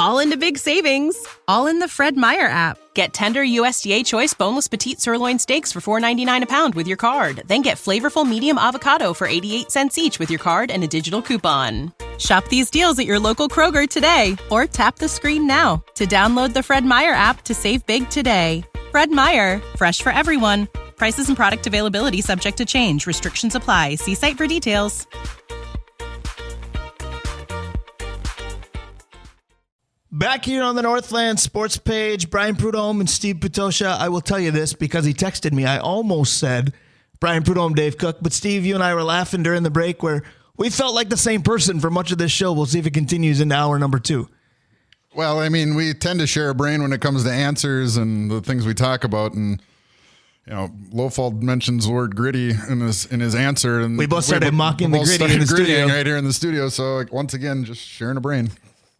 fall into big savings, all in the Fred Meyer app. Get tender USDA Choice boneless petite sirloin steaks for $4.99 a pound with your card. Then get flavorful medium avocado for 88 cents each with your card and a digital coupon. Shop these deals at your local Kroger today or tap the screen now to download the Fred Meyer app to save big today. Fred Meyer, fresh for everyone. Prices and product availability subject to change. Restrictions apply. See site for details. Back here on the Northland Sports page, Brian Prudhomme and Steve Patosha. I will tell you this because he texted me. I almost said Brian Prudhomme, Dave Cook, but Steve, you and I were laughing during the break where we felt like the same person for much of this show. We'll see if it continues into hour number 2. Well, I mean, we tend to share a brain when it comes to answers and the things we talk about, and Lofald mentions the word gritty in his answer, and we both started mocking the gritty in the studio right here in the studio. So once again, just sharing a brain.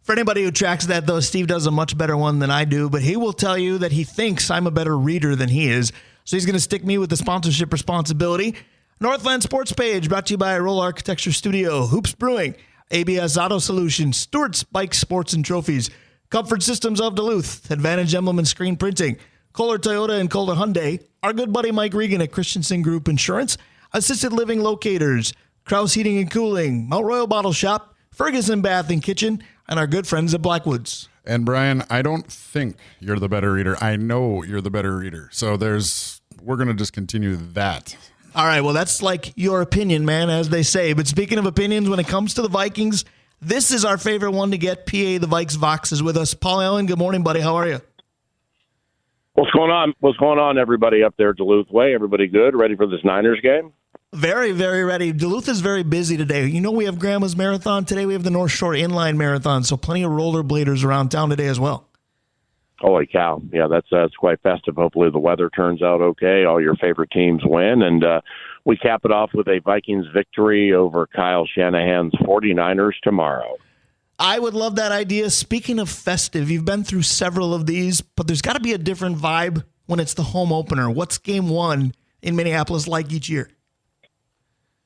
For anybody who tracks that, though, Steve does a much better one than I do, but he will tell you that he thinks I'm a better reader than he is, so he's going to stick me with the sponsorship responsibility. Northland Sports page brought to you by Arola Architecture Studio, Hoops Brewing, ABS Auto Solutions, Stewart's Bike Sports and Trophies, Comfort Systems of Duluth, Advantage Emblem and Screen Printing, Kohler Toyota and Kohler Hyundai, our good buddy Mike Regan at Christensen Group Insurance, Assisted Living Locators, Krause Heating and Cooling, Mount Royal Bottle Shop, Ferguson Bath and Kitchen, and our good friends at Blackwoods. And Brian, I don't think you're the better reader. I know you're the better reader. So we're going to just continue that. All right, well, that's like your opinion, man, as they say. But speaking of opinions, when it comes to the Vikings, this is our favorite one to get. PA, the Vikes Vox, is with us. Paul Allen, good morning, buddy. How are you? What's going on? What's going on, everybody up there Duluth way? Everybody good? Ready for this Niners game? Very, very ready. Duluth is very busy today. You know, we have Grandma's Marathon. Today we have the North Shore Inline Marathon, so plenty of rollerbladers around town today as well. Holy cow. Yeah, that's quite festive. Hopefully the weather turns out okay. All your favorite teams win. And we cap it off with a Vikings victory over Kyle Shanahan's 49ers tomorrow. I would love that idea. Speaking of festive, you've been through several of these, but there's got to be a different vibe when it's the home opener. What's game one in Minneapolis like each year?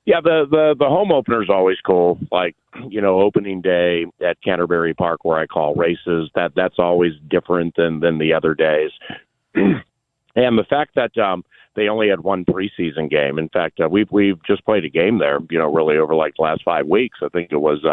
Yeah, the home opener is always cool. Like, opening day at Canterbury Park where I call races, that's always different than the other days. And the fact that they only had one preseason game. In fact, we've just played a game there, really over like the last 5 weeks. I think it was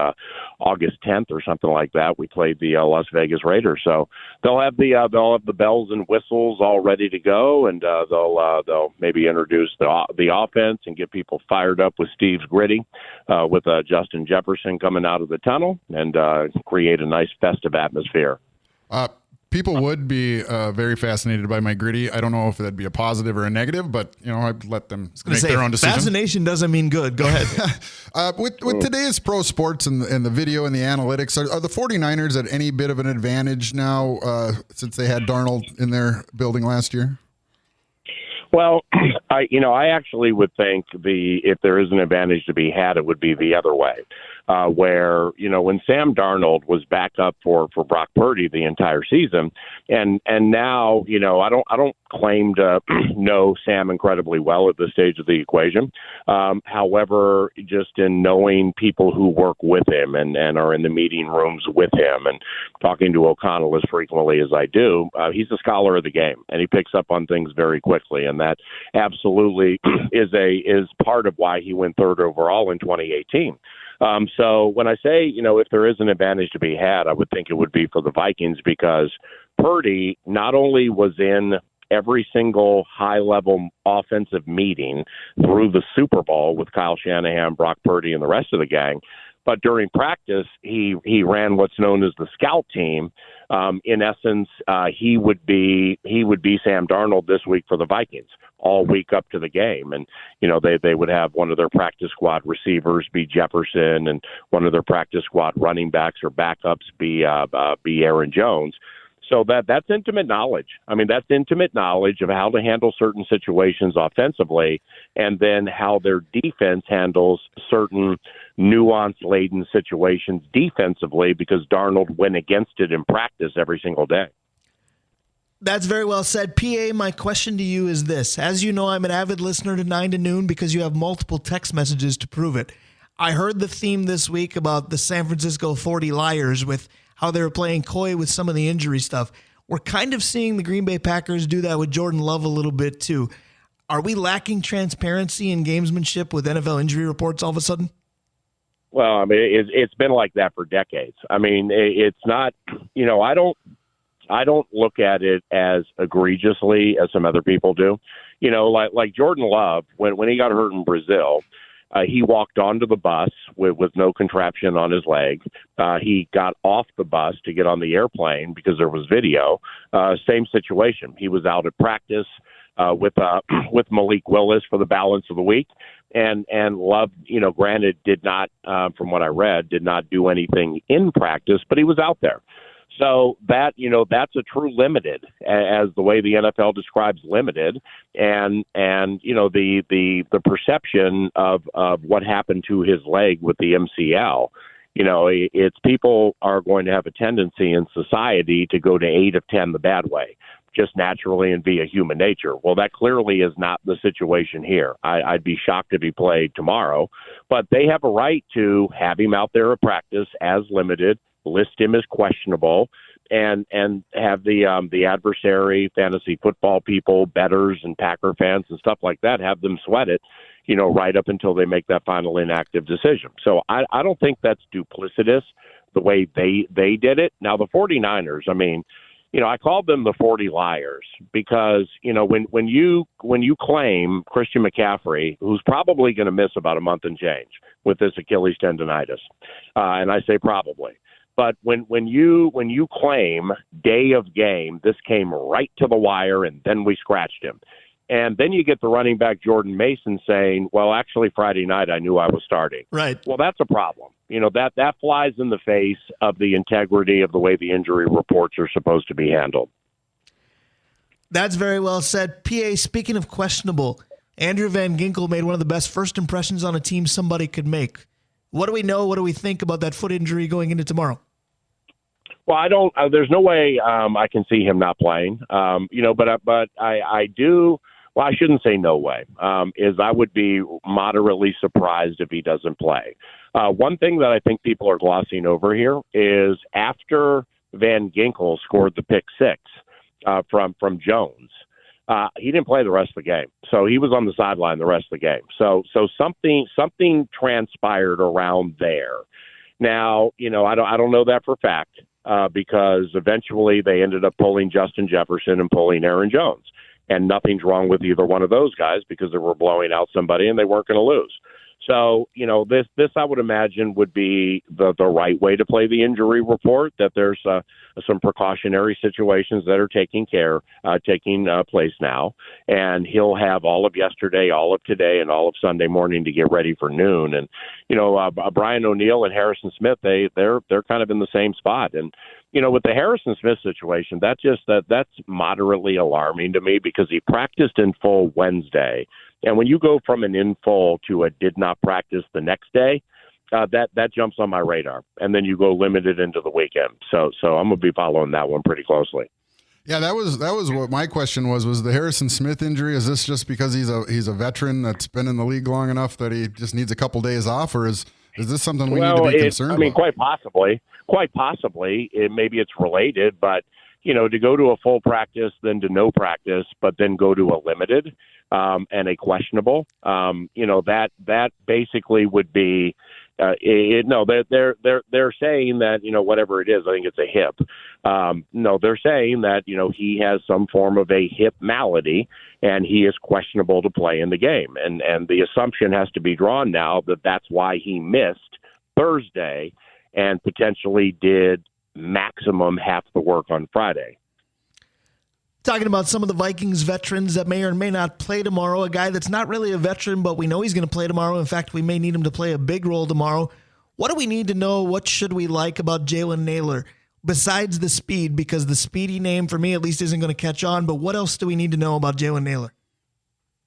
August 10th or something like that. We played the Las Vegas Raiders. So they'll have the bells and whistles all ready to go, and they'll maybe introduce the offense and get people fired up with Steve's gritty, with Justin Jefferson coming out of the tunnel, and create a nice festive atmosphere. People would be very fascinated by my gritty. I don't know if that'd be a positive or a negative, but I'd let them make their own decision. Fascination doesn't mean good. Go ahead. With today's pro sports and the video and the analytics, are the 49ers at any bit of an advantage now since they had Darnold in their building last year? Well, I actually would think if there is an advantage to be had, it would be the other way. Where, when Sam Darnold was back up for Brock Purdy the entire season, and now, I don't claim to know Sam incredibly well at this stage of the equation. However, just in knowing people who work with him and are in the meeting rooms with him and talking to O'Connell as frequently as I do, he's a scholar of the game, and he picks up on things very quickly, and that absolutely is part of why he went third overall in 2018. So when I say, if there is an advantage to be had, I would think it would be for the Vikings, because Purdy not only was in every single high-level offensive meeting through the Super Bowl with Kyle Shanahan, Brock Purdy, and the rest of the gang, but during practice, he ran what's known as the scout team. In essence, he would be Sam Darnold this week for the Vikings all week up to the game. And, they would have one of their practice squad receivers be Jefferson, and one of their practice squad running backs or backups be Aaron Jones. So that's intimate knowledge. I mean, that's intimate knowledge of how to handle certain situations offensively, and then how their defense handles certain nuance-laden situations defensively, because Darnold went against it in practice every single day. That's very well said. PA, my question to you is this. As you know, I'm an avid listener to 9 to Noon because you have multiple text messages to prove it. I heard the theme this week about the San Francisco 40 Liars with how they were playing coy with some of the injury stuff. We're kind of seeing the Green Bay Packers do that with Jordan Love a little bit too. Are we lacking transparency and gamesmanship with NFL injury reports all of a sudden? Well, I mean, it's been like that for decades. I mean, it's not, I don't look at it as egregiously as some other people do. Like Jordan Love, when he got hurt in Brazil, he walked onto the bus with no contraption on his leg. He got off the bus to get on the airplane because there was video. Same situation. He was out at practice with Malik Willis for the balance of the week. And Love, granted, did not, from what I read, did not do anything in practice, but he was out there. So that's a true limited, as the way the NFL describes limited, and the perception of what happened to his leg with the MCL. It's people are going to have a tendency in society to go to 8 of 10 the bad way, just naturally and via human nature. Well, that clearly is not the situation here. I'd be shocked if he played tomorrow, but they have a right to have him out there at practice as limited, list him as questionable, and have the adversary fantasy football people, bettors and Packer fans and stuff like that, have them sweat it, right up until they make that final inactive decision. So I don't think that's duplicitous the way they did it. Now, the 49ers, I mean, I called them the 40 liars because, when you claim Christian McCaffrey, who's probably going to miss about a month and change with this Achilles tendonitis, and I say probably, but when you claim day of game, this came right to the wire and then we scratched him. And then you get the running back Jordan Mason saying, well, actually Friday night I knew I was starting. Right. Well, that's a problem. That flies in the face of the integrity of the way the injury reports are supposed to be handled. That's very well said. PA, speaking of questionable, Andrew Van Ginkel made one of the best first impressions on a team somebody could make. What do we know? What do we think about that foot injury going into tomorrow? Well, I don't. There's no way I can see him not playing. But I do. Well, I shouldn't say no way. Is I would be moderately surprised if he doesn't play. One thing that I think people are glossing over here is after Van Ginkel scored the pick six from Jones, he didn't play the rest of the game. So he was on the sideline the rest of the game. So something transpired around there. Now, I don't know that for a fact because eventually they ended up pulling Justin Jefferson and pulling Aaron Jones. And nothing's wrong with either one of those guys because they were blowing out somebody and they weren't going to lose. So, this I would imagine would be the right way to play the injury report, that there's some precautionary situations that are taking place now. And he'll have all of yesterday, all of today, and all of Sunday morning to get ready for noon. And, Brian O'Neill and Harrison Smith, they're kind of in the same spot. And, with the Harrison Smith situation, that's moderately alarming to me because he practiced in full Wednesday. And when you go from an in full to a did not practice the next day, that jumps on my radar. And then you go limited into the weekend. So I'm going to be following that one pretty closely. Yeah, that was what my question was the Harrison Smith injury. Is this just because he's a veteran that's been in the league long enough that he just needs a couple days off, or is this something we need to be concerned about? I mean, quite possibly. Maybe it's related, but to go to a full practice, then to no practice, but then go to a limited and a questionable, that basically would be. They're saying that whatever it is, I think it's a hip. They're saying that he has some form of a hip malady and he is questionable to play in the game, and the assumption has to be drawn now that that's why he missed Thursday and potentially did maximum half the work on Friday. Talking about some of the Vikings veterans that may or may not play tomorrow, a guy that's not really a veteran, but we know he's going to play tomorrow. In fact, we may need him to play a big role tomorrow. What do we need to know? What should we like about Jalen Naylor besides the speed? Because the speedy name, for me at least, isn't going to catch on. But what else do we need to know about Jalen Naylor?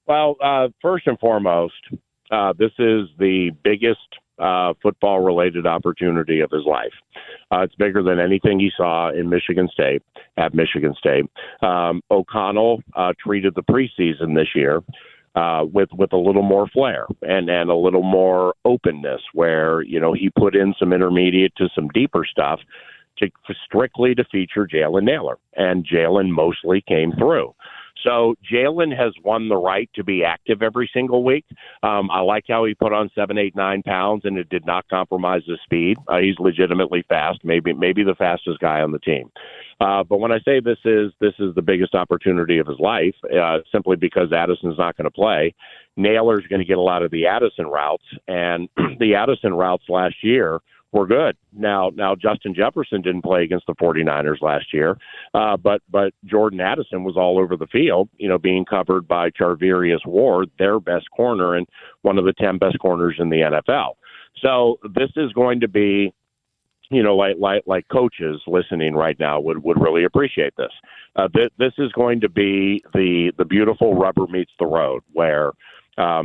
Well, first and foremost, this is the biggest football-related opportunity of his life. It's bigger than anything he saw in Michigan State, at Michigan State. O'Connell treated the preseason this year with a little more flair and a little more openness where, he put in some intermediate to some deeper stuff strictly to feature Jalen Naylor, and Jalen mostly came through. So Jalen has won the right to be active every single week. I like how he put on 7, 8, 9 pounds, and it did not compromise his speed. He's legitimately fast, maybe the fastest guy on the team. But when I say this is the biggest opportunity of his life, simply because Addison's not going to play, Naylor's going to get a lot of the Addison routes, and the Addison routes last year were good. Now Justin Jefferson didn't play against the 49ers last year, but Jordan Addison was all over the field, being covered by Charvarius Ward, their best corner and one of the 10 best corners in the NFL. So this is going to be, like coaches listening right now would really appreciate this. This is going to be the beautiful rubber meets the road, where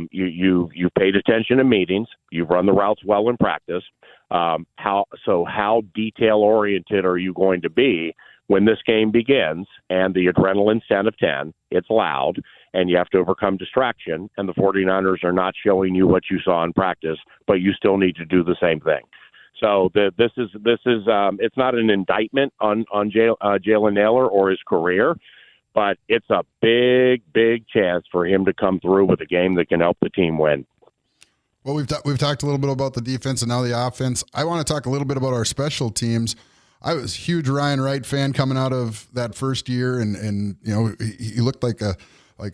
you've paid attention in meetings, you've run the routes well in practice. How detail oriented are you going to be when this game begins and the adrenaline set of 10, it's loud, and you have to overcome distraction, and the 49ers are not showing you what you saw in practice, but you still need to do the same thing. So this is it's not an indictment on Jalen Naylor or his career, but it's a big chance for him to come through with a game that can help the team win. Well, we've talked a little bit about the defense and now the offense. I want to talk a little bit about our special teams. I was a huge Ryan Wright fan coming out of that first year, and he looked like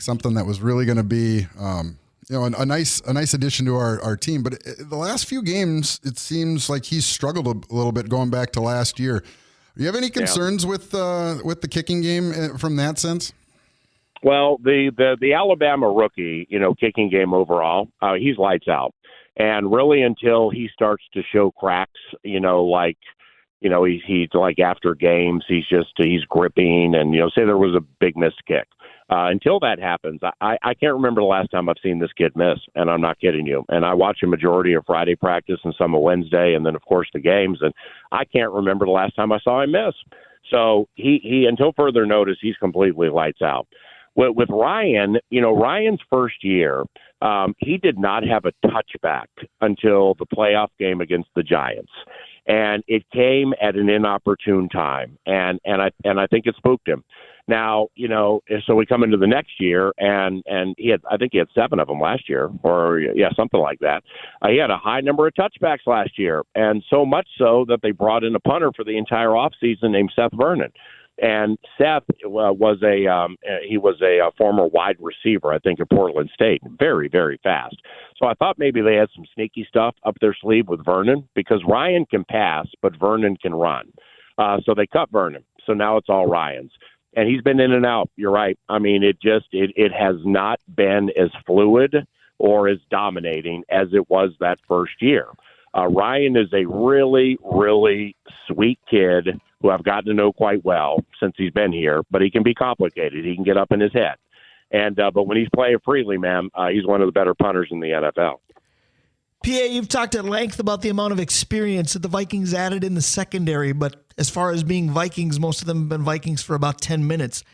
something that was really going to be a nice addition to our team. But the last few games, it seems like he's struggled a little bit going back to last year. Do you have any concerns with the kicking game from that sense? Well, the Alabama rookie, kicking game overall, he's lights out. And really until he starts to show cracks, he's like after games, he's gripping and, say there was a big missed kick. Until that happens, I can't remember the last time I've seen this kid miss, and I'm not kidding you. And I watch a majority of Friday practice and some of Wednesday, and then, of course, the games, and I can't remember the last time I saw him miss. So he until further notice, he's completely lights out. With Ryan, Ryan's first year, he did not have a touchback until the playoff game against the Giants. And it came at an inopportune time, and I think it spooked him. Now, so we come into the next year, and I think he had 7 of them last year, or something like that. He had a high number of touchbacks last year, and so much so that they brought in a punter for the entire offseason named Seth Vernon. And Seth was a former wide receiver, I think, at Portland State. Very, very fast. So I thought maybe they had some sneaky stuff up their sleeve with Vernon, because Ryan can pass, but Vernon can run. So they cut Vernon. So now it's all Ryan's. And he's been in and out. You're right. I mean, it has not been as fluid or as dominating as it was that first year. Ryan is a really, really sweet kid who I've gotten to know quite well since he's been here, but he can be complicated. He can get up in his head. And but when he's playing freely, man, he's one of the better punters in the NFL. PA, you've talked at length about the amount of experience that the Vikings added in the secondary, but as far as being Vikings, most of them have been Vikings for about 10 minutes.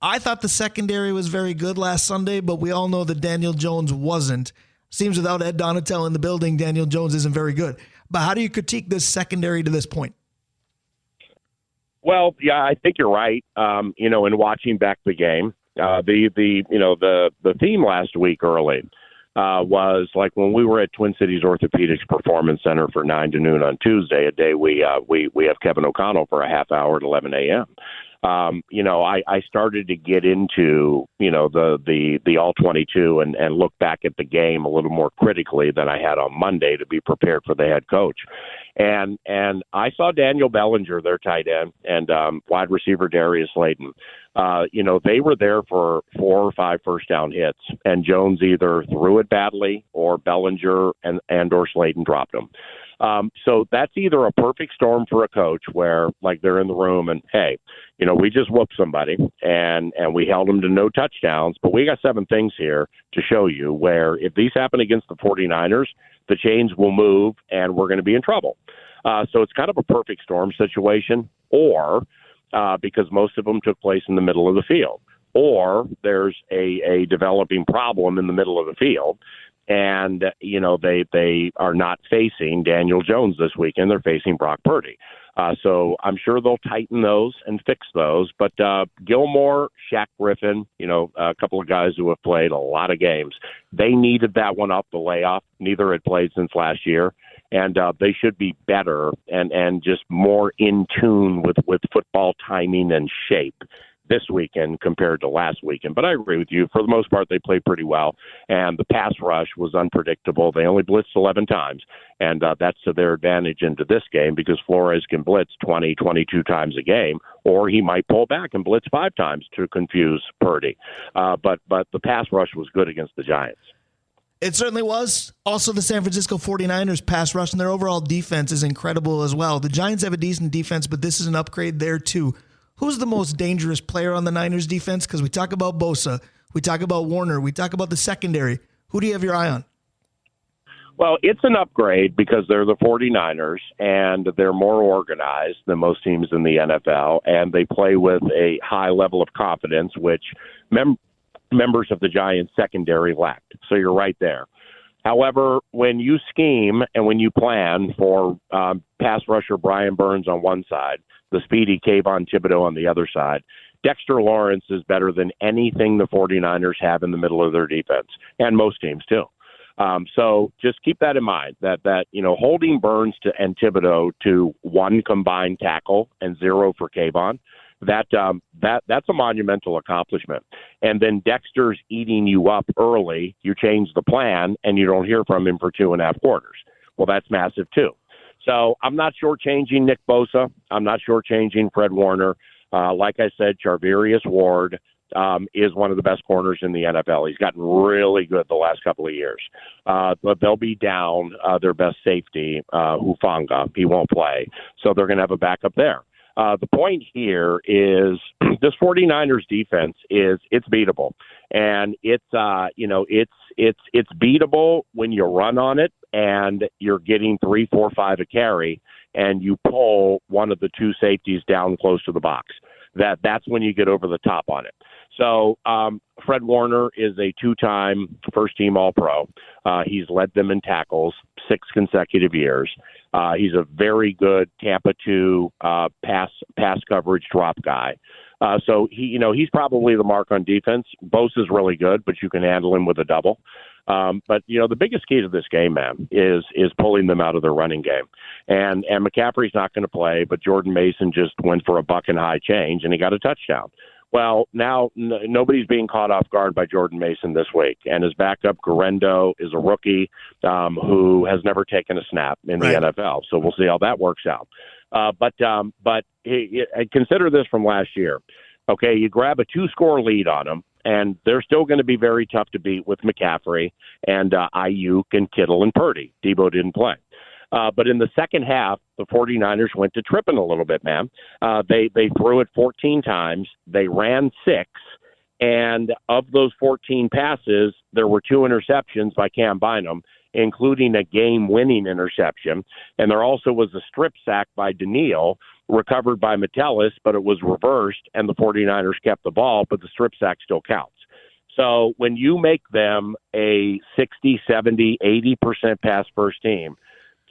I thought the secondary was very good last Sunday, but we all know that Daniel Jones wasn't. Seems without Ed Donatel in the building, Daniel Jones isn't very good. But how do you critique this secondary to this point? Well, yeah, I think you're right. In watching back the game, the theme last week early was like when we were at Twin Cities Orthopedics Performance Center for 9 to noon on Tuesday, a day we have Kevin O'Connell for a half hour at 11 a.m. I started to get into, the all 22 and look back at the game a little more critically than I had on Monday to be prepared for the head coach. And I saw Daniel Bellinger, their tight end, and wide receiver Darius Slayton. They were there for 4 or 5 first down hits, and Jones either threw it badly or Bellinger and or Slayton dropped them. So that's either a perfect storm for a coach where, like, they're in the room and, hey, we just whooped somebody and we held them to no touchdowns, but we got 7 things here to show you where if these happen against the 49ers, the chains will move and we're going to be in trouble. So it's kind of a perfect storm situation, or because most of them took place in the middle of the field, or there's a developing problem in the middle of the field. And, they are not facing Daniel Jones this weekend. They're facing Brock Purdy. So I'm sure they'll tighten those and fix those. But Gilmore, Shaq Griffin, a couple of guys who have played a lot of games, they needed that one off the layoff. Neither had played since last year. And they should be better and just more in tune with football timing and shape this weekend compared to last weekend. But I agree with you. For the most part, they played pretty well. And the pass rush was unpredictable. They only blitzed 11 times. And that's to their advantage into this game because Flores can blitz 20, 22 times a game, or he might pull back and blitz 5 times to confuse Purdy. But the pass rush was good against the Giants. It certainly was. Also, the San Francisco 49ers pass rush and their overall defense is incredible as well. The Giants have a decent defense, but this is an upgrade there too. Who's the most dangerous player on the Niners defense? Because we talk about Bosa, we talk about Warner, we talk about the secondary. Who do you have your eye on? Well, it's an upgrade because they're the 49ers, and they're more organized than most teams in the NFL, and they play with a high level of confidence, which members of the Giants secondary lacked. So you're right there. However, when you scheme and when you plan for pass rusher Brian Burns on one side, the speedy Kayvon Thibodeau on the other side, Dexter Lawrence is better than anything the 49ers have in the middle of their defense, and most teams too. So just keep that in mind, that holding Burns and Thibodeau to 1 combined tackle and 0 for Kayvon, that's a monumental accomplishment. And then Dexter's eating you up early. You change the plan, and you don't hear from him for 2.5 quarters. Well, that's massive too. So I'm not shortchanging Nick Bosa. I'm not shortchanging Fred Warner. Like I said, Charvarius Ward is one of the best corners in the NFL. He's gotten really good the last couple of years. But they'll be down their best safety, Hufanga. He won't play. So they're going to have a backup there. The point here is this 49ers defense it's beatable, and it's beatable when you run on it and you're getting 3, 4, 5 a carry, and you pull one of the 2 safeties down close to the box. That's when you get over the top on it. So Fred Warner is a 2-time first-team All-Pro. He's led them in tackles 6 consecutive years. He's a very good Tampa 2 pass coverage drop guy. So he's probably the mark on defense. Bosa's really good, but you can handle him with a double. But the biggest key to this game, man, is pulling them out of their running game. And McCaffrey's not going to play, but Jordan Mason just went for a buck and high change, and he got a touchdown. Well, now nobody's being caught off guard by Jordan Mason this week, and his backup, Garendo, is a rookie who has never taken a snap in the NFL. So we'll see how that works out. But consider this from last year. Okay, you grab a 2-score lead on them, and they're still going to be very tough to beat with McCaffrey and Ayuk and Kittle and Purdy. Debo didn't play. But in the second half, the 49ers went to tripping a little bit, man. They threw it 14 times. They ran 6. And of those 14 passes, there were 2 interceptions by Cam Bynum, including a game-winning interception. And there also was a strip sack by Daniil, recovered by Metellus, but it was reversed, and the 49ers kept the ball, but the strip sack still counts. So when you make them a 60, 70, 80% pass-first team,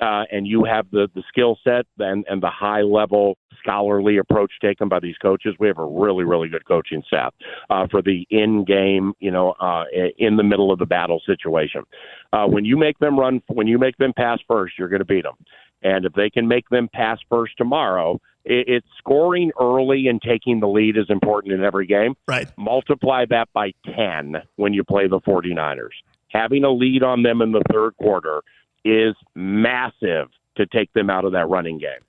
and you have the skill set and the high-level scholarly approach taken by these coaches, we have a really, really good coaching staff for the in-game, in the middle of the battle situation. When you make them pass first, you're going to beat them. And if they can make them pass first tomorrow, it's scoring early and taking the lead is important in every game. Right. Multiply that by 10 when you play the 49ers. Having a lead on them in the third quarter is massive to take them out of that running game.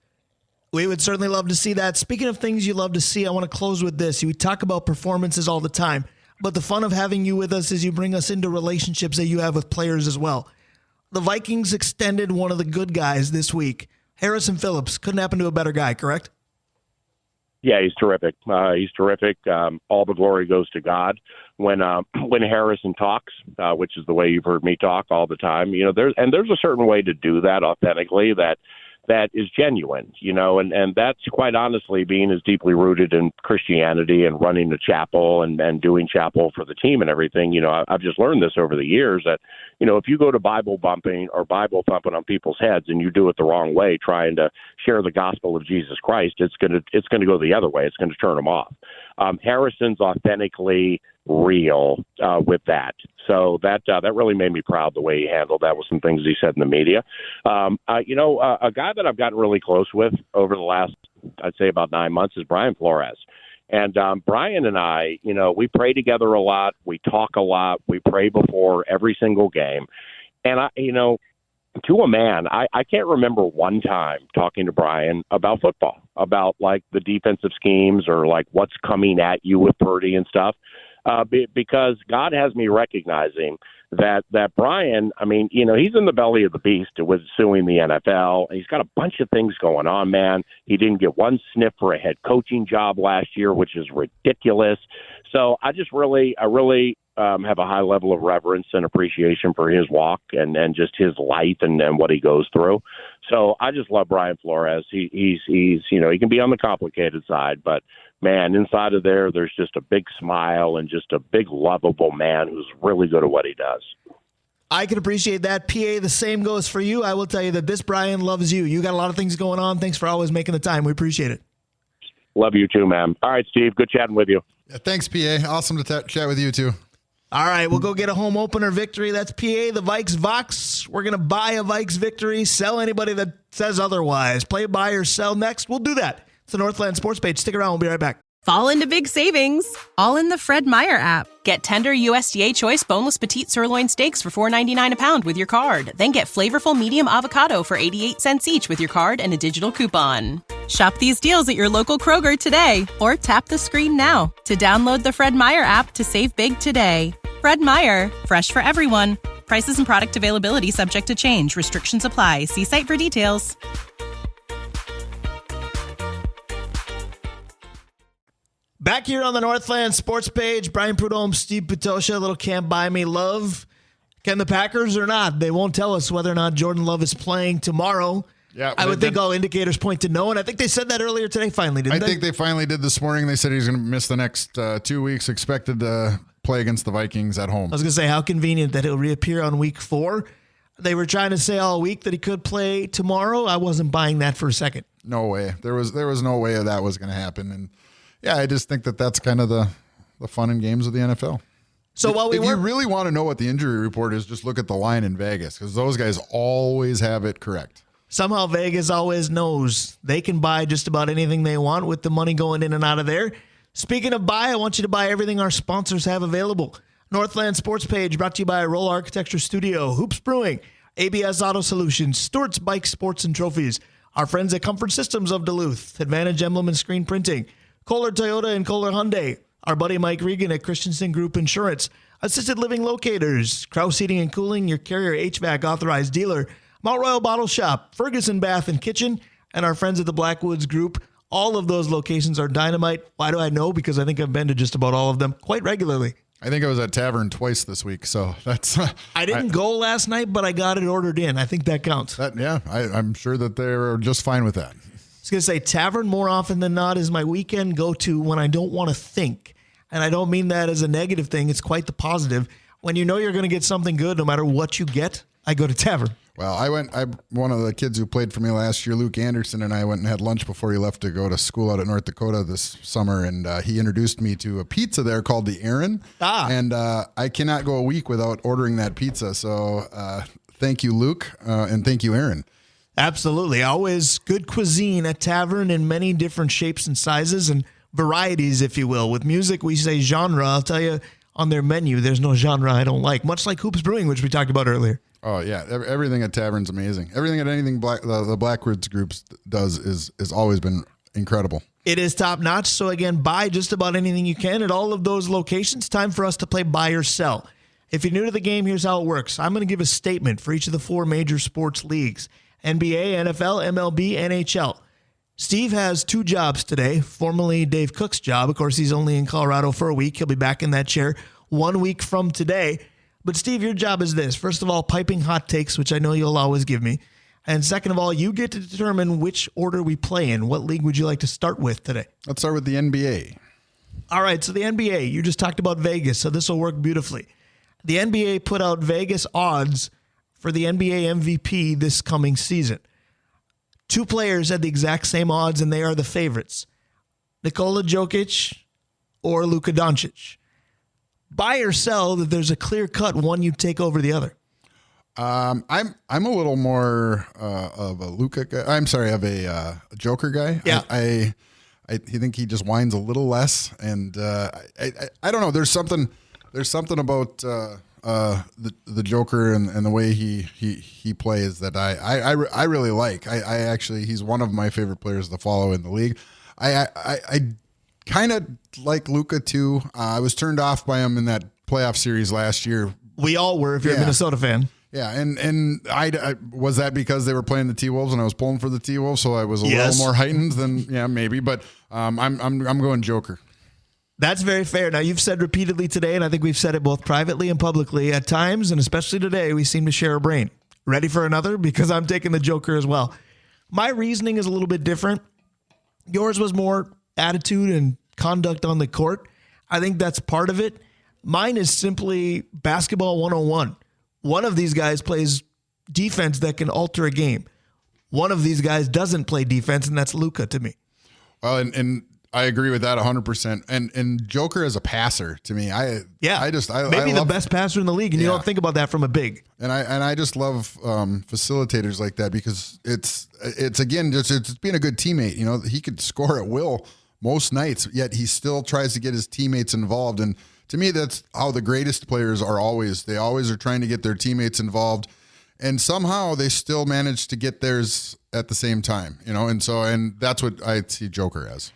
We would certainly love to see that. Speaking of things you love to see, I want to close with this. We talk about performances all the time, but the fun of having you with us is you bring us into relationships that you have with players as well. The Vikings extended one of the good guys this week. Harrison Phillips couldn't happen to a better guy, correct? Yeah, he's terrific. He's terrific. All the glory goes to God. When Harrison talks, which is the way you've heard me talk all the time, there's a certain way to do that authentically that that is genuine, and that's quite honestly being as deeply rooted in Christianity and running the chapel and doing chapel for the team and everything. I've just learned this over the years that, if you go to Bible bumping or Bible thumping on people's heads and you do it the wrong way, trying to share the gospel of Jesus Christ, it's going to go the other way. It's going to turn them off. Harrison's authentically real with that. So that really made me proud the way he handled that with some things he said in the media. A guy that I've gotten really close with over the last, I'd say about 9 months is Brian Flores. And Brian and I, we pray together a lot. We talk a lot. We pray before every single game. And, to a man, I can't remember one time talking to Brian about football, about like the defensive schemes or like what's coming at you with Purdy and stuff. Because God has me recognizing that Brian, he's in the belly of the beast with suing the NFL. He's got a bunch of things going on, man. He didn't get one sniff for a head coaching job last year, which is ridiculous. So I really have a high level of reverence and appreciation for his walk and just his life and what he goes through. So I just love Brian Flores. He's he can be on the complicated side, but man, inside of there's just a big smile and just a big lovable man who's really good at what he does. I can appreciate that. PA, the same goes for you. I will tell you that this Brian loves you. You got a lot of things going on. Thanks for always making the time. We appreciate it. Love you too, man. All right, Steve, good chatting with you. Yeah, thanks, PA. Awesome to chat with you too. All right, we'll go get a home opener victory. That's PA, the Vikes Vox. We're going to buy a Vikes victory, sell anybody that says otherwise. Play, buy, or sell next. We'll do that. It's the Northland Sports Page. Stick around. We'll be right back. Fall into big savings, all in the Fred Meyer app. Get tender USDA choice boneless petite sirloin steaks for $4.99 a pound with your card. Then get flavorful medium avocado for 88 cents each with your card and a digital coupon. Shop these deals at your local Kroger today or tap the screen now to download the Fred Meyer app to save big today. Fred Meyer, fresh for everyone. Prices and product availability subject to change. Restrictions apply. See site for details. Back here on the Northland Sports Page, Brian Prudhomme, Steve Patosha, a little Can't Buy Me Love. Can the Packers or not? They won't tell us whether or not Jordan Love is playing tomorrow. Yeah, I would think all indicators point to no, and I think they said that earlier today finally, didn't they? I think they finally did this morning. They said he's going to miss the next 2 weeks, expected to play against the Vikings at home. I was going to say, how convenient that he'll reappear on week 4. They were trying to say all week that he could play tomorrow. I wasn't buying that for a second. No way. There was no way that was going to happen, and yeah, I just think that's kind of the fun and games of the NFL. So while if you really want to know what the injury report is, just look at the line in Vegas because those guys always have it correct. Somehow Vegas always knows they can buy just about anything they want with the money going in and out of there. Speaking of buy, I want you to buy everything our sponsors have available. Northland Sports Page brought to you by Arola Architecture Studio, Hoops Brewing, ABS Auto Solutions, Stewart's Bike Sports and Trophies, our friends at Comfort Systems of Duluth, Advantage Emblem and Screen Printing, Kohler Toyota and Kohler Hyundai, our buddy Mike Regan at Christensen Group Insurance, Assisted Living Locators, Krause Heating and Cooling, your Carrier HVAC authorized dealer, Mount Royal Bottle Shop, Ferguson Bath and Kitchen, and our friends at the Blackwoods Group. All of those locations are dynamite. Why do I know? Because I think I've been to just about all of them quite regularly. I think I was at Tavern twice this week, so that's... I didn't go last night, but I got it ordered in. I think that counts. I'm sure that they're just fine with that. I was going to say, Tavern more often than not is my weekend go-to when I don't want to think. And I don't mean that as a negative thing. It's quite the positive. When you know you're going to get something good, no matter what you get, I go to Tavern. Well, one of the kids who played for me last year, Luke Anderson, and I went and had lunch before he left to go to school out at North Dakota this summer, and he introduced me to a pizza there called the Aaron. And I cannot go a week without ordering that pizza. So thank you, Luke, and thank you, Aaron. Absolutely. Always good cuisine at Tavern in many different shapes and sizes and varieties, if you will. With music, we say genre. I'll tell you, on their menu, there's no genre I don't like, much like Hoops Brewing, which we talked about earlier. Oh, yeah. Everything at Tavern's amazing. Everything at anything the Blackwoods Groups does is always been incredible. It is top-notch. So, again, buy just about anything you can at all of those locations. Time for us to play buy or sell. If you're new to the game, here's how it works. I'm going to give a statement for each of the 4 major sports leagues: NBA, NFL, MLB, NHL. Steve has 2 jobs today, formerly Dave Cook's job. Of course, he's only in Colorado for a week. He'll be back in that chair 1 week from today. But, Steve, your job is this. First of all, piping hot takes, which I know you'll always give me. And second of all, you get to determine which order we play in. What league would you like to start with today? Let's start with the NBA. All right, so the NBA, you just talked about Vegas, so this will work beautifully. The NBA put out Vegas odds for the NBA MVP this coming season. 2 players had the exact same odds, and they are the favorites. Nikola Jokic or Luka Doncic. Buy or sell that there's a clear-cut one you take over the other. I'm a little more of a Luka guy. I'm sorry, of a Joker guy. Yeah. I think he just whines a little less, and I don't know. There's something about the Joker and the way he plays that I really like. I actually, he's one of my favorite players to follow in the league. I kind of like Luka too. I was turned off by him in that playoff series last year. We all were, if you're a Minnesota fan. Yeah, and I was that because they were playing the T-Wolves and I was pulling for the T-Wolves, so I was a little more heightened than maybe. But I'm going Joker. That's very fair. Now, you've said repeatedly today, and I think we've said it both privately and publicly, at times, and especially today, we seem to share a brain. Ready for another? Because I'm taking the Joker as well. My reasoning is a little bit different. Yours was more attitude and conduct on the court. I think that's part of it. Mine is simply basketball 101. One of these guys plays defense that can alter a game. One of these guys doesn't play defense, and that's Luka to me. Well, and I agree with that 100%. And Joker as a passer to me, I maybe the best passer in the league, and you don't think about that from a big. And I just love facilitators like that because it's again it's being a good teammate. You know, he could score at will most nights, yet he still tries to get his teammates involved. And to me, that's how the greatest players are always. They always are trying to get their teammates involved, and somehow they still manage to get theirs at the same time. You know, and that's what I see Joker as.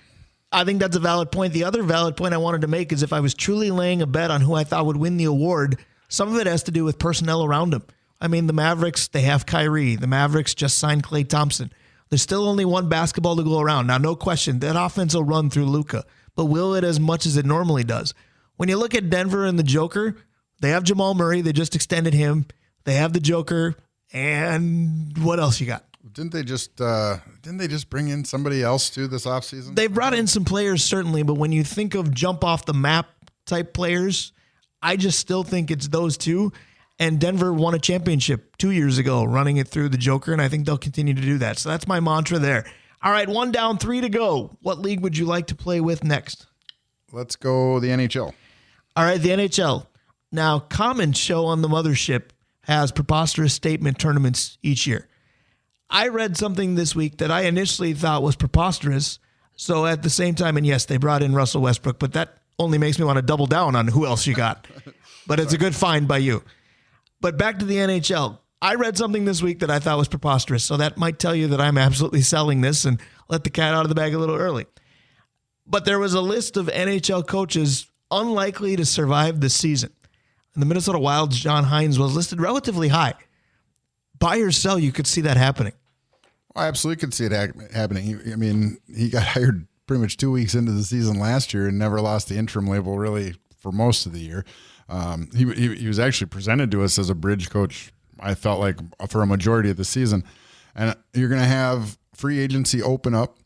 I think that's a valid point. The other valid point I wanted to make is if I was truly laying a bet on who I thought would win the award, some of it has to do with personnel around him. I mean, the Mavericks, they have Kyrie. The Mavericks just signed Klay Thompson. There's still only one basketball to go around. Now, no question, that offense will run through Luka, but will it as much as it normally does? When you look at Denver and the Joker, they have Jamal Murray. They just extended him. They have the Joker. And what else you got? Didn't they just bring in somebody else too this offseason? They brought in some players, certainly, but when you think of jump off the map type players, I just still think it's those two. And Denver won a championship 2 years ago running it through the Joker, and I think they'll continue to do that. So that's my mantra there. All right, 1 down, 3 to go. What league would you like to play with next? Let's go the NHL. All right, the NHL. Now, Common Show on the Mothership has preposterous statement tournaments each year. I read something this week that I initially thought was preposterous. So at the same time, and yes, they brought in Russell Westbrook, but that only makes me want to double down on who else you got. But it's a good find by you. But back to the NHL. I read something this week that I thought was preposterous. So that might tell you that I'm absolutely selling this and let the cat out of the bag a little early. But there was a list of NHL coaches unlikely to survive the season. And the Minnesota Wild's John Hines was listed relatively high. Buy or sell, you could see that happening. I absolutely could see it happening. I mean, he got hired pretty much 2 weeks into the season last year and never lost the interim label really for most of the year. He was actually presented to us as a bridge coach, I felt like, for a majority of the season. And you're going to have free agency open up,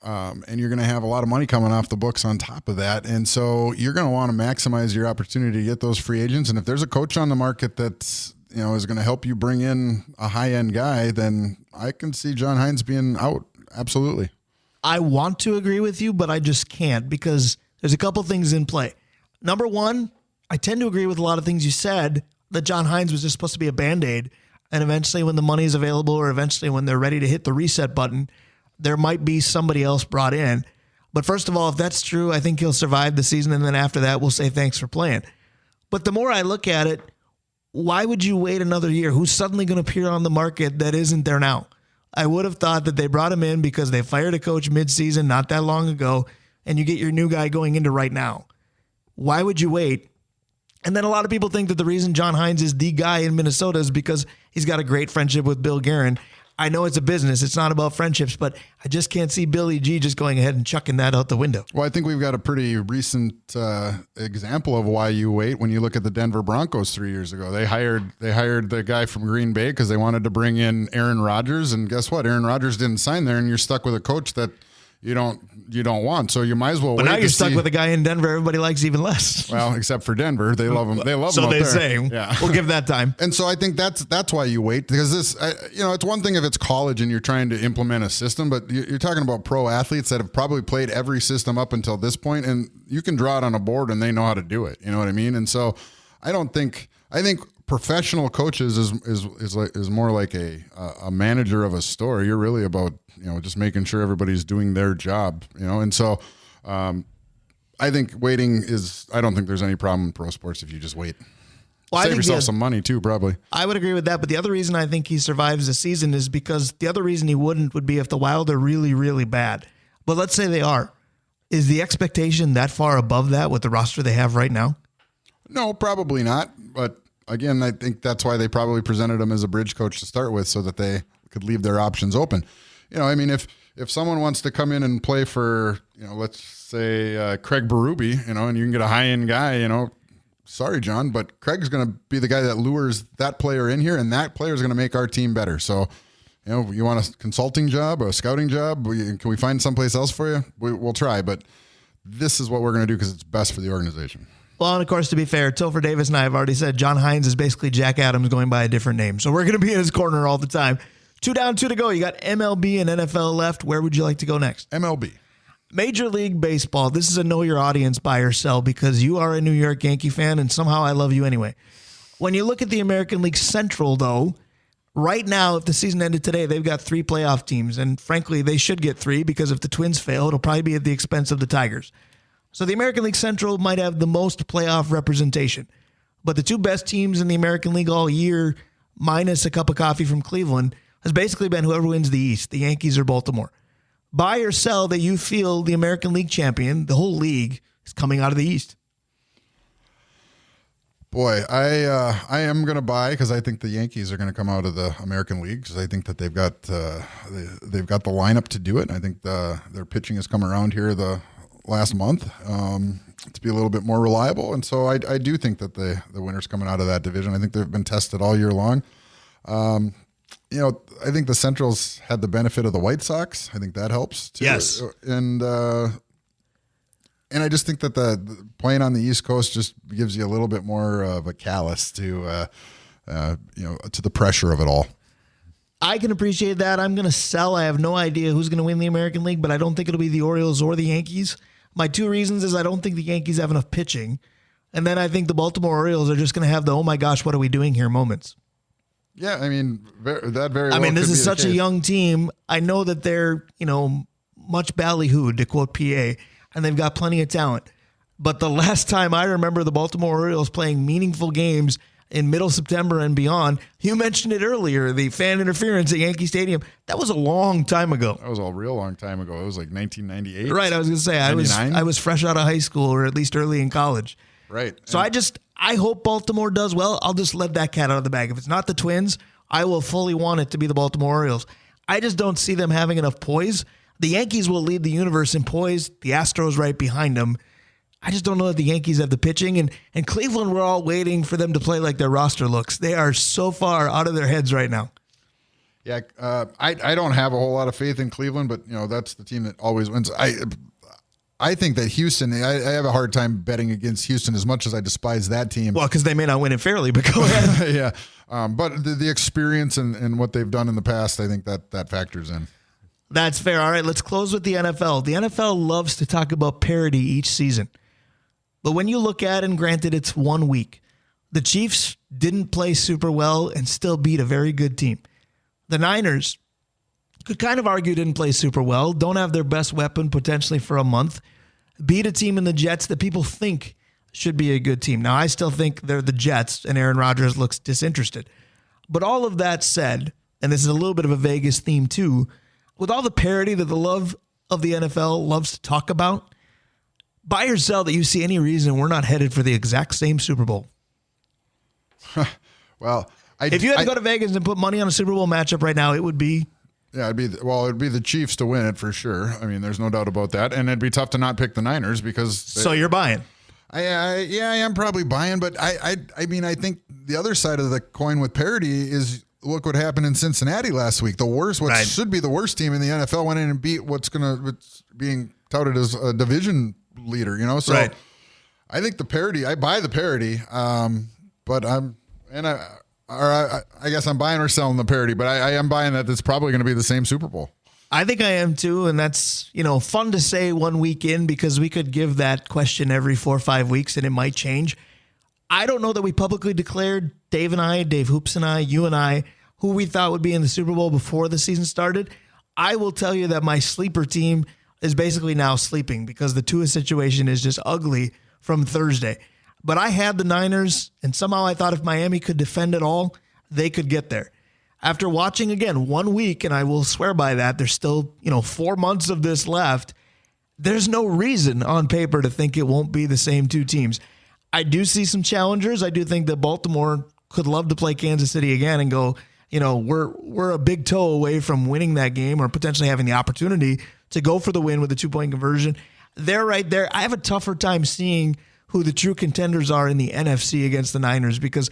and you're going to have a lot of money coming off the books on top of that. And so you're going to want to maximize your opportunity to get those free agents. And if there's a coach on the market that's is going to help you bring in a high-end guy, then I can see John Hines being out. Absolutely. I want to agree with you, but I just can't because there's a couple things in play. Number one, I tend to agree with a lot of things you said, that John Hines was just supposed to be a Band-Aid, and eventually when the money's available or eventually when they're ready to hit the reset button, there might be somebody else brought in. But first of all, if that's true, I think he'll survive the season, and then after that, we'll say thanks for playing. But the more I look at it, why would you wait another year? Who's suddenly going to appear on the market that isn't there now? I would have thought that they brought him in because they fired a coach midseason not that long ago, and you get your new guy going into right now. Why would you wait? And then a lot of people think that the reason John Hines is the guy in Minnesota is because he's got a great friendship with Bill Guerin. I know it's a business. It's not about friendships, but I just can't see Billy G just going ahead and chucking that out the window. Well, I think we've got a pretty recent example of why you wait when you look at the Denver Broncos 3 years ago. They hired the guy from Green Bay because they wanted to bring in Aaron Rodgers, and guess what? Aaron Rodgers didn't sign there, and you're stuck with a coach that you don't want. So you might as well wait. But now you're stuck with a guy in Denver everybody likes even less. Well, except for Denver. They love him. They love him. So they there. say. Yeah. We'll give that time. And so I think that's why you wait, because it's one thing if it's college and you're trying to implement a system, but you're talking about pro athletes that have probably played every system up until this point, and you can draw it on a board and they know how to do it. You know what I mean? And so I think professional coaches is more like a manager of a store. You're really about just making sure everybody's doing their job. And so I think waiting I don't think there's any problem in pro sports if you just wait. Well, Save yourself some money too, probably. I would agree with that, but the other reason I think he survives the season is because the other reason he wouldn't would be if the Wild are really, really bad. But let's say they are. Is the expectation that far above that with the roster they have right now? No, probably not. But again, I think that's why they probably presented him as a bridge coach to start with, so that they could leave their options open. If someone wants to come in and play for, let's say Craig Berube, and you can get a high-end guy, sorry, John, but Craig's going to be the guy that lures that player in here, and that player is going to make our team better. So, you want a consulting job, a scouting job? Can we find someplace else for you? We'll try, but this is what we're going to do because it's best for the organization. Well, and of course, to be fair, Topher Davis and I have already said John Hines is basically Jack Adams going by a different name. So we're going to be in his corner all the time. 2 down, 2 to go. You got MLB and NFL left. Where would you like to go next? MLB. Major League Baseball. This is a know your audience buy or sell because you are a New York Yankee fan and somehow I love you anyway. When you look at the American League Central, though, right now, if the season ended today, they've got 3 playoff teams. And frankly, they should get 3 because if the Twins fail, it'll probably be at the expense of the Tigers. So the American League Central might have the most playoff representation. But the 2 best teams in the American League all year, minus a cup of coffee from Cleveland, has basically been whoever wins the East, the Yankees or Baltimore. Buy or sell that you feel the American League champion, the whole league, is coming out of the East. Boy, I am going to buy because I think the Yankees are going to come out of the American League because I think that they've got the lineup to do it. I think their pitching has come around here the last month to be a little bit more reliable, and so I do think that the winners coming out of that division. I think they've been tested all year long. I think the Central's had the benefit of the White Sox. I think that helps too. Yes, and I just think that the playing on the East Coast just gives you a little bit more of a callus to the pressure of it all. I can appreciate that. I'm going to sell. I have no idea who's going to win the American League, but I don't think it'll be the Orioles or the Yankees. My 2 reasons is I don't think the Yankees have enough pitching, and then I think the Baltimore Orioles are just going to have the "oh my gosh, what are we doing here" moments. Yeah, I mean, that very well this could is be such the a case. young team. I know that they're, much ballyhooed, to quote PA, and they've got plenty of talent. But the last time I remember the Baltimore Orioles playing meaningful games in middle September and beyond, you mentioned it earlier, the fan interference at Yankee Stadium. That was a long time ago. That was a real long time ago. It was like 1998. Right, I was going to say, I was fresh out of high school, or at least early in college. Right. So I hope Baltimore does well. I'll just let that cat out of the bag. If it's not the Twins, I will fully want it to be the Baltimore Orioles. I just don't see them having enough poise. The Yankees will lead the universe in poise. The Astros right behind them. I just don't know that the Yankees have the pitching. And Cleveland, we're all waiting for them to play like their roster looks. They are so far out of their heads right now. Yeah, I don't have a whole lot of faith in Cleveland, but that's the team that always wins. I think that Houston, I have a hard time betting against Houston as much as I despise that team. Well, because they may not win it fairly, but go ahead. Yeah. But the experience and what they've done in the past, I think that factors in. That's fair. All right, let's close with the NFL. The NFL loves to talk about parity each season. But when you look at it, and granted it's 1 week, the Chiefs didn't play super well and still beat a very good team. The Niners could kind of argue didn't play super well, don't have their best weapon potentially for a month, beat a team in the Jets that people think should be a good team. Now, I still think they're the Jets, and Aaron Rodgers looks disinterested. But all of that said, and this is a little bit of a Vegas theme too, with all the parity that the love of the NFL loves to talk about, buy or sell that you see any reason we're not headed for the exact same Super Bowl. Well, if you had to go to Vegas and put money on a Super Bowl matchup right now, it would be Yeah, it'd be the Chiefs to win it for sure. I mean, there's no doubt about that. And it'd be tough to not pick the Niners because. So you're buying? I am probably buying, but I mean, I think the other side of the coin with parity is look what happened in Cincinnati last week. Should be the worst team in the NFL went in and beat what's being touted as a division leader. So right. I think I buy the parity, but I guess I'm buying or selling the parity, but I am buying that it's probably going to be the same Super Bowl. I think I am too, and that's fun to say 1 week in because we could give that question every 4 or 5 weeks and it might change. I don't know that we publicly declared, Dave Hoops and I, you and I, who we thought would be in the Super Bowl before the season started. I will tell you that my sleeper team is basically now sleeping because the Tua situation is just ugly from Thursday. But I had the Niners, and somehow I thought if Miami could defend it all, they could get there. After watching, again, 1 week, and I will swear by that, there's still 4 months of this left, there's no reason on paper to think it won't be the same two teams. I do see some challengers. I do think that Baltimore could love to play Kansas City again and go, we're a big toe away from winning that game or potentially having the opportunity to go for the win with a 2-point conversion. They're right there. I have a tougher time seeing who the true contenders are in the NFC against the Niners because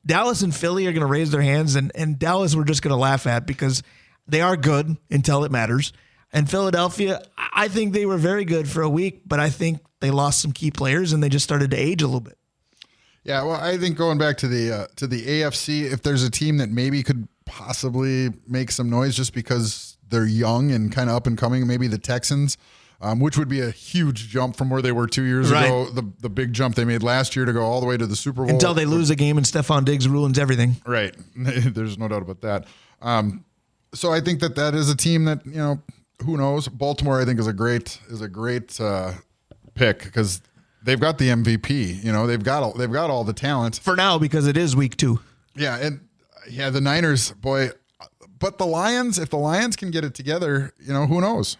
Dallas and Philly are going to raise their hands, and Dallas we're just going to laugh at because they are good until it matters. And Philadelphia, I think they were very good for a week, but I think they lost some key players and they just started to age a little bit. Yeah, well, I think going back to the AFC, if there's a team that maybe could possibly make some noise just because they're young and kind of up and coming, maybe the Texans, which would be a huge jump from where they were 2 years ago. The big jump they made last year to go all the way to the Super Bowl. Until they lose a game and Stephon Diggs ruins everything. Right. There's no doubt about that. So I think that is a team that, who knows? Baltimore, I think, is a great pick because they've got the MVP. They've got all the talent for now because it is week 2. Yeah, and the Niners, boy, but the Lions. If the Lions can get it together, who knows?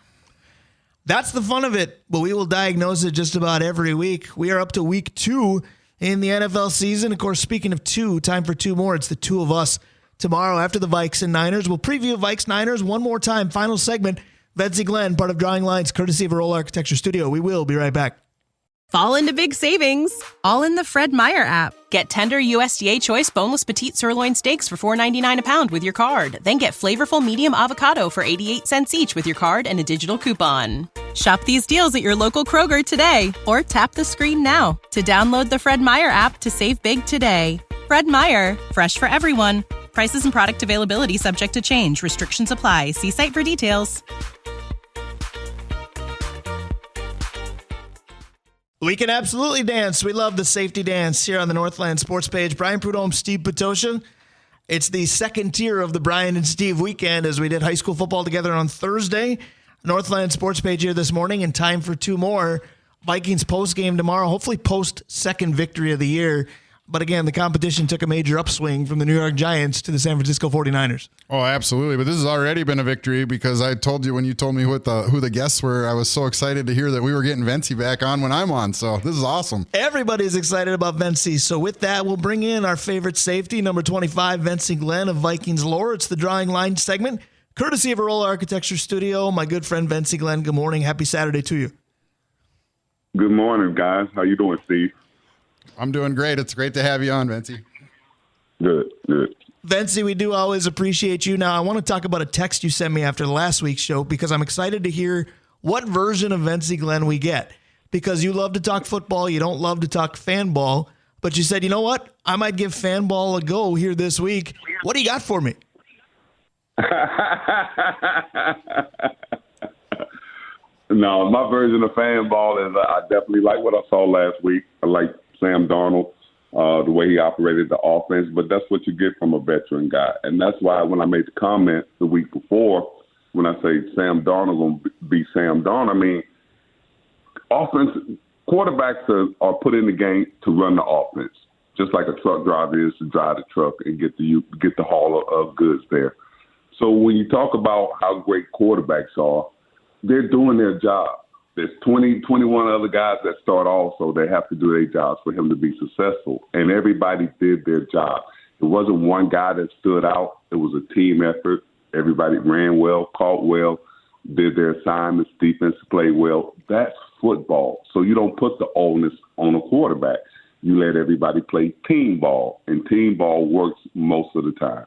That's the fun of it, but we will diagnose it just about every week. We are up to week 2 in the NFL season. Of course, speaking of 2, time for 2 more. It's the 2 of us tomorrow after the Vikes and Niners. We'll preview Vikes Niners one more time. Final segment. Vencie Glenn, part of Drawing Lines, courtesy of Arola Architecture Studio. We will be right back. Fall into big savings, all in the Fred Meyer app. Get tender USDA choice boneless petite sirloin steaks for $4.99 a pound with your card. Then get flavorful medium avocado for 88 cents each with your card and a digital coupon. Shop these deals at your local Kroger today or tap the screen now to download the Fred Meyer app to save big today. Fred Meyer, fresh for everyone. Prices and product availability subject to change. Restrictions apply. See site for details. We can absolutely dance. We love the safety dance here on the Northland Sports Page. Brian Prudhomme, Steve Patosha. It's the second tier of the Brian and Steve weekend as we did high school football together on Thursday. Northland Sports Page here this morning, and time for 2 more. Vikings post-game tomorrow, hopefully post-second victory of the year. But again, the competition took a major upswing from the New York Giants to the San Francisco 49ers. Oh, absolutely. But this has already been a victory because I told you when you told me who the guests were, I was so excited to hear that we were getting Vencie back on when I'm on. So this is awesome. Everybody's excited about Vencie. So with that, we'll bring in our favorite safety, number 25, Vencie Glenn of Vikings lore. It's the Drawing Line segment, courtesy of Arola Architecture Studio. My good friend Vencie Glenn, good morning. Happy Saturday to you. Good morning, guys. How you doing, Steve? I'm doing great. It's great to have you on, Vencie. Good. Vencie, we do always appreciate you. Now, I want to talk about a text you sent me after last week's show because I'm excited to hear what version of Vencie Glenn we get. Because you love to talk football, you don't love to talk fan ball, but you said, you know what? I might give fan ball a go here this week. What do you got for me? No, my version of fan ball is I definitely like what I saw last week. I like Sam Darnold, the way he operated the offense, but that's what you get from a veteran guy. And that's why when I made the comment the week before, when I say Sam Darnold going to be Sam Darnold, I mean, quarterbacks are put in the game to run the offense, just like a truck driver is to drive the truck and get the haul of goods there. So when you talk about how great quarterbacks are, they're doing their job. There's 20, 21 other guys that start also. They have to do their jobs for him to be successful. And everybody did their job. It wasn't one guy that stood out. It was a team effort. Everybody ran well, caught well, did their assignments, defense played well. That's football. So you don't put the onus on a quarterback. You let everybody play team ball, and team ball works most of the time.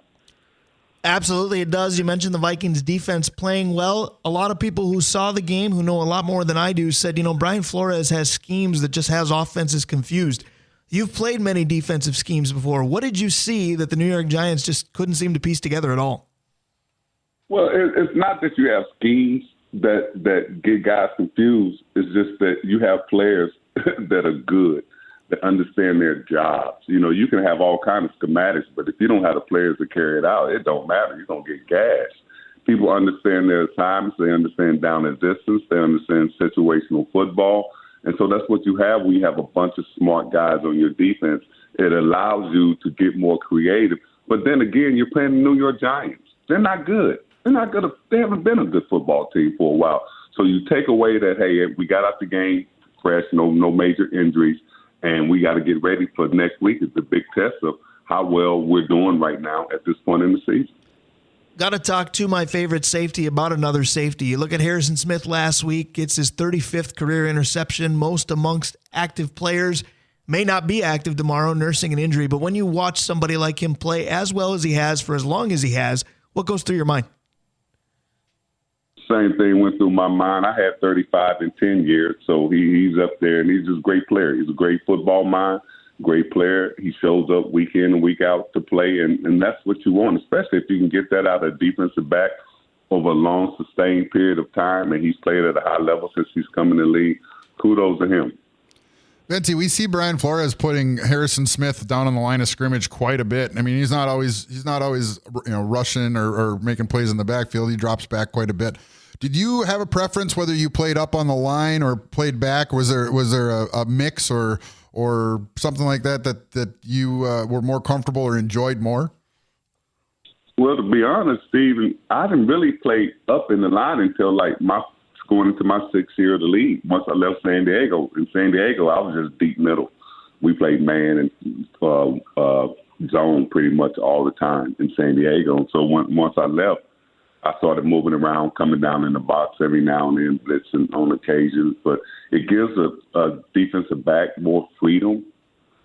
Absolutely, it does. You mentioned the Vikings defense playing well. A lot of people who saw the game, who know a lot more than I do, said, Brian Flores has schemes that just has offenses confused. You've played many defensive schemes before. What did you see that the New York Giants just couldn't seem to piece together at all? Well, it's not that you have schemes that get guys confused. It's just that you have players that are good, that understand their jobs. You can have all kinds of schematics, but if you don't have the players to carry it out, it don't matter. You're going to get gashed. People understand their assignments. They understand down and distance. They understand situational football. And so that's what you have when you have a bunch of smart guys on your defense. It allows you to get more creative. But then again, you're playing the New York Giants. They're not good. They're not good. They haven't been a good football team for a while. So you take away that, hey, we got out the game fresh, no major injuries, and we got to get ready for next week. It's the big test of how well we're doing right now at this point in the season. Got to talk to my favorite safety about another safety. You look at Harrison Smith last week. It's his 35th career interception, most amongst active players. May not be active tomorrow, nursing an injury. But when you watch somebody like him play as well as he has for as long as he has, what goes through your mind? Same thing went through my mind. I had 35 in 10 years, so he's up there, and he's just a great player. He's a great football mind, great player. He shows up week in and week out to play, and that's what you want, especially if you can get that out of defensive back over a long, sustained period of time, and he's played at a high level since he's come in the league. Kudos to him. Vencie, we see Brian Flores putting Harrison Smith down on the line of scrimmage quite a bit. I mean, he's not always rushing or making plays in the backfield. He drops back quite a bit. Did you have a preference whether you played up on the line or played back? Was there a mix or something like that you were more comfortable or enjoyed more? Well, to be honest, Steven, I didn't really play up in the line until going into my 6th year of the league. Once I left San Diego. In San Diego, I was just deep middle. We played man and zone pretty much all the time in San Diego. And so once I left, I started moving around, coming down in the box every now and then, blitzing on occasions. But it gives a defensive back more freedom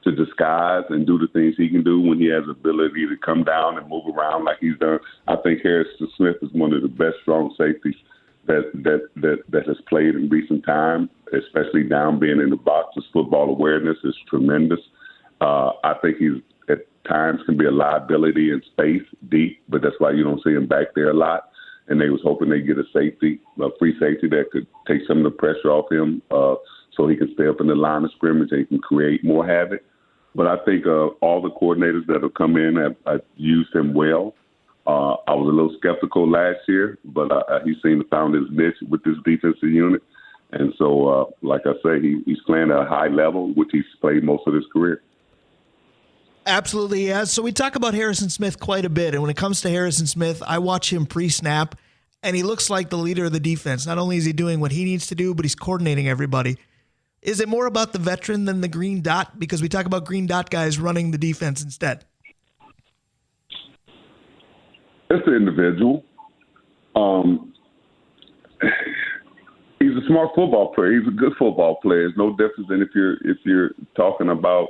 to disguise and do the things he can do when he has the ability to come down and move around like he's done. I think Harrison Smith is one of the best strong safeties that has played in recent time, especially down being in the box. His football awareness is tremendous. I think he's at times can be a liability in space deep, but that's why you don't see him back there a lot. And they was hoping they get a free safety that could take some of the pressure off him so he can stay up in the line of scrimmage and he can create more havoc. But I think all the coordinators that have come in have used him well. I was a little skeptical last year, but he seemed to found his niche with this defensive unit. And so, like I say, he's playing at a high level, which he's played most of his career. Absolutely, he has. So we talk about Harrison Smith quite a bit. And when it comes to Harrison Smith, I watch him pre-snap, and he looks like the leader of the defense. Not only is he doing what he needs to do, but he's coordinating everybody. Is it more about the veteran than the green dot? Because we talk about green dot guys running the defense instead. It's the individual. He's a smart football player. He's a good football player. It's no difference than if you're talking about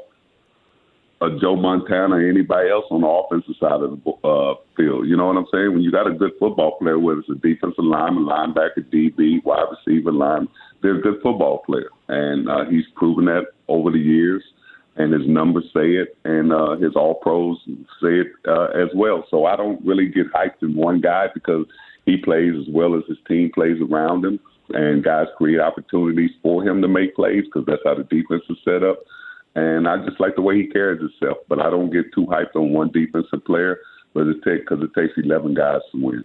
a Joe Montana or anybody else on the offensive side of the field. You know what I'm saying? When you got a good football player, whether it's a defensive lineman, linebacker, DB, wide receiver, line, they're a good football player. And he's proven that over the years. And his numbers say it, and his all-pros say it as well. So I don't really get hyped in one guy because he plays as well as his team plays around him, and guys create opportunities for him to make plays because that's how the defense is set up. And I just like the way he carries himself. But I don't get too hyped on one defensive player because it takes 11 guys to win.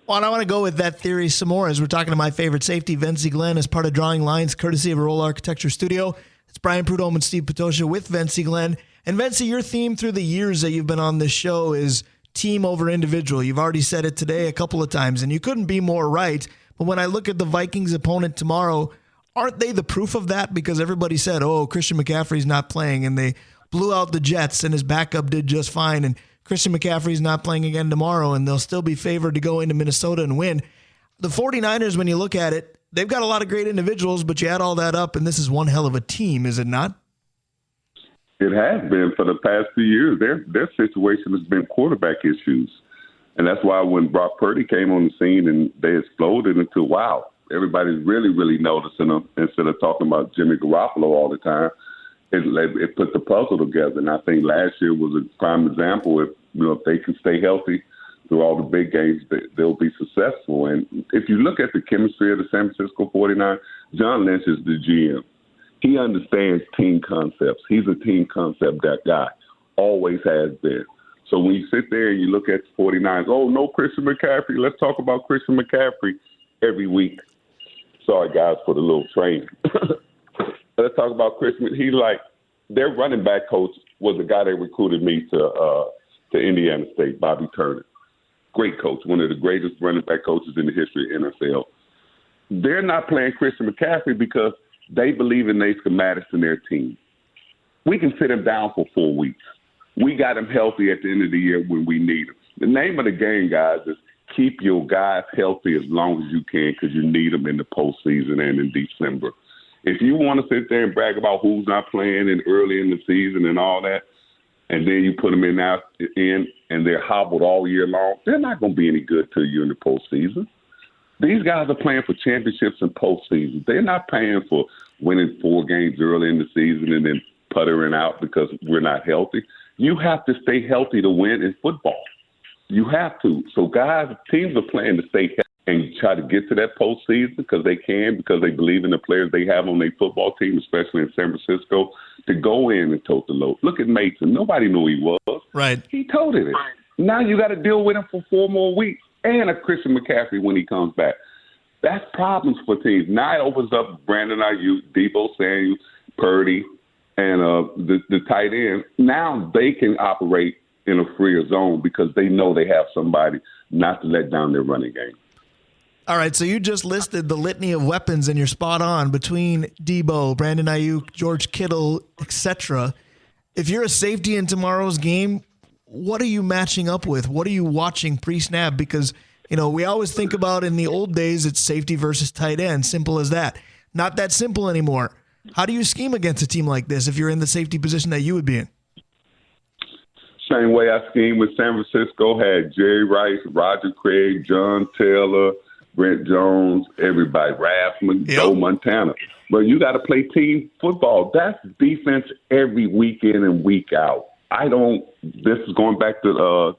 Well, and I want to go with that theory some more as we're talking to my favorite safety, Vencie Glenn, as part of Drawing Lines, courtesy of Arola Architecture Studio. It's Brian Prudhomme and Steve Patosha with Vencie Glenn. And Vencie, your theme through the years that you've been on this show is team over individual. You've already said it today a couple of times, and you couldn't be more right. But when I look at the Vikings opponent tomorrow, aren't they the proof of that? Because everybody said, Christian McCaffrey's not playing, and they blew out the Jets, and his backup did just fine. And Christian McCaffrey's not playing again tomorrow, and they'll still be favored to go into Minnesota and win. The 49ers, when you look at it, they've got a lot of great individuals, but you add all that up, and this is one hell of a team, is it not? It has been for the past 2 years. Their situation has been quarterback issues. And that's why when Brock Purdy came on the scene and they exploded into, wow, everybody's really, really noticing them instead of talking about Jimmy Garoppolo all the time. It put the puzzle together. And I think last year was a prime example. If they can stay healthy through all the big games, they'll be successful. And if you look at the chemistry of the San Francisco 49ers, John Lynch is the GM. He understands team concepts. He's a team concept that guy, always has been. So when you sit there and you look at the 49ers, oh, no Christian McCaffrey. Let's talk about Christian McCaffrey every week. Sorry, guys, for the little train. Let's talk about Christian. He's like, their running back coach was the guy that recruited me to Indiana State, Bobby Turner. Great coach, one of the greatest running back coaches in the history of NFL. They're not playing Christian McCaffrey because they believe in their schematics and their team. We can sit him down for 4 weeks. We got him healthy at the end of the year when we need him. The name of the game, guys, is keep your guys healthy as long as you can because you need them in the postseason and in December. If you want to sit there and brag about who's not playing and early in the season and all that, and then you put them in and they're hobbled all year long, they're not going to be any good to you in the postseason. These guys are playing for championships and postseason. They're not playing for winning 4 games early in the season and then puttering out because we're not healthy. You have to stay healthy to win in football. You have to. So, guys, teams are playing to stay healthy and try to get to that postseason because they can, because they believe in the players they have on their football team, especially in San Francisco, to go in and tote the load. Look at Mason. Nobody knew he was. Right. He toted it. Now you got to deal with him for 4 more weeks and a Christian McCaffrey when he comes back. That's problems for teams. Now it opens up Brandon Ayuk, Deebo Samuel, Purdy, and the tight end. Now they can operate in a freer zone because they know they have somebody not to let down their running game. All right, so you just listed the litany of weapons, and you're spot on between Deebo, Brandon Ayuk, George Kittle, etc. If you're a safety in tomorrow's game, what are you matching up with? What are you watching pre-snap? Because, we always think about in the old days, it's safety versus tight end, simple as that. Not that simple anymore. How do you scheme against a team like this if you're in the safety position that you would be in? Same way I schemed with San Francisco, had Jerry Rice, Roger Craig, John Taylor, Brent Jones, everybody, Rathman, Joe Montana. But you got to play team football. That's defense every week in and week out. This is going back to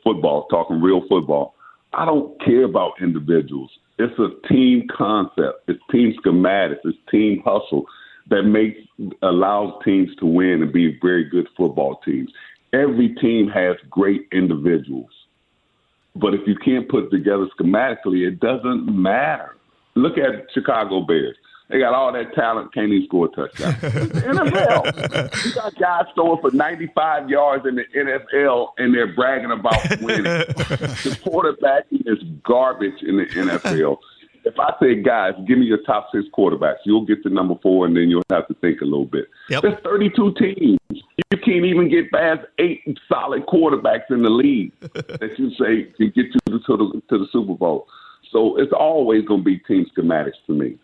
football, talking real football. I don't care about individuals. It's a team concept. It's team schematics. It's team hustle that allows teams to win and be very good football teams. Every team has great individuals. But if you can't put it together schematically, it doesn't matter. Look at Chicago Bears. They got all that talent, can't even score a touchdown. It's the NFL. You got guys throwing for 95 yards in the NFL, and they're bragging about winning. The quarterback is garbage in the NFL. If I say, guys, give me your top 6 quarterbacks, you'll get to number 4, and then you'll have to think a little bit. Yep. There's 32 teams. You can't even get past 8 solid quarterbacks in the league that you say can get you to the Super Bowl. So it's always going to be team schematics to me.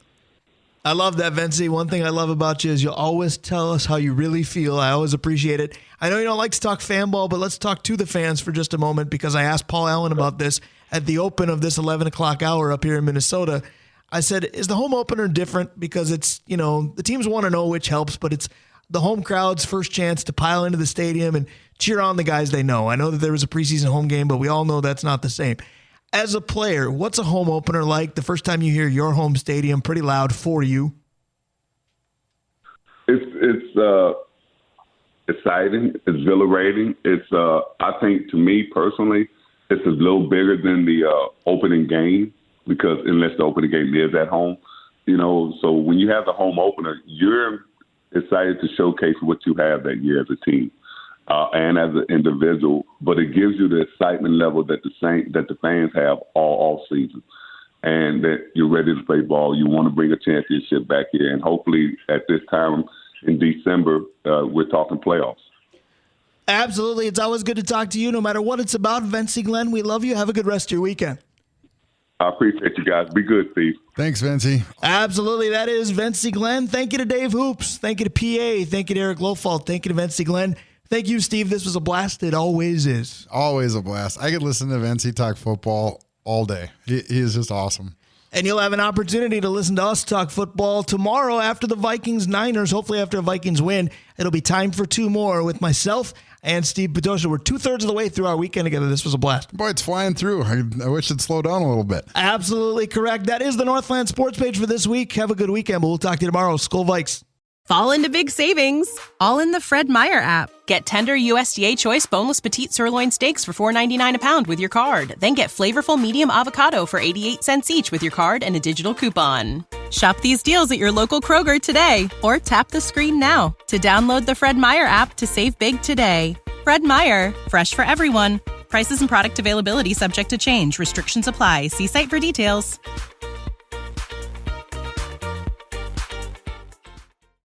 I love that, Vencie. One thing I love about you is you'll always tell us how you really feel. I always appreciate it. I know you don't like to talk fan ball, but let's talk to the fans for just a moment because I asked Paul Allen about this at the open of this 11 o'clock hour up here in Minnesota. I said, is the home opener different? Because it's, the teams want to know, which helps, but it's the home crowd's first chance to pile into the stadium and cheer on the guys they know. I know that there was a preseason home game, but we all know that's not the same. As a player, what's a home opener like the first time you hear your home stadium pretty loud for you? It's exciting. It's exhilarating. It's I think, to me personally, it's a little bigger than the opening game because unless the opening game is at home, so when you have the home opener, you're excited to showcase what you have that year as a team. And as an individual, but it gives you the excitement level that the fans have all season, and that you're ready to play ball. You want to bring a championship back here, and hopefully at this time in December, we're talking playoffs. Absolutely. It's always good to talk to you, no matter what it's about. Vencie Glenn, we love you. Have a good rest of your weekend. I appreciate you guys. Be good, Steve. Thanks, Vencie. Absolutely. That is Vencie Glenn. Thank you to Dave Hoops. Thank you to PA. Thank you to Eric Lofalt. Thank you to Vencie Glenn. Thank you, Steve. This was a blast. It always is. Always a blast. I could listen to Vencie talk football all day. He is just awesome. And you'll have an opportunity to listen to us talk football tomorrow after the Vikings-Niners. Hopefully after a Vikings win, it'll be time for two more with myself and Steve Potosha. We're 2/3 of the way through our weekend together. This was a blast. Boy, it's flying through. I wish it'd slow down a little bit. Absolutely correct. That is the Northland Sports page for this week. Have a good weekend, but we'll talk to you tomorrow. Skol Vikes. Fall into big savings, all in the Fred Meyer app. Get tender USDA choice boneless petite sirloin steaks for $4.99 a pound with your card. Then get flavorful medium avocado for 88 cents each with your card and a digital coupon. Shop these deals at your local Kroger today or tap the screen now to download the Fred Meyer app to save big today. Fred Meyer, fresh for everyone. Prices and product availability subject to change. Restrictions apply. See site for details.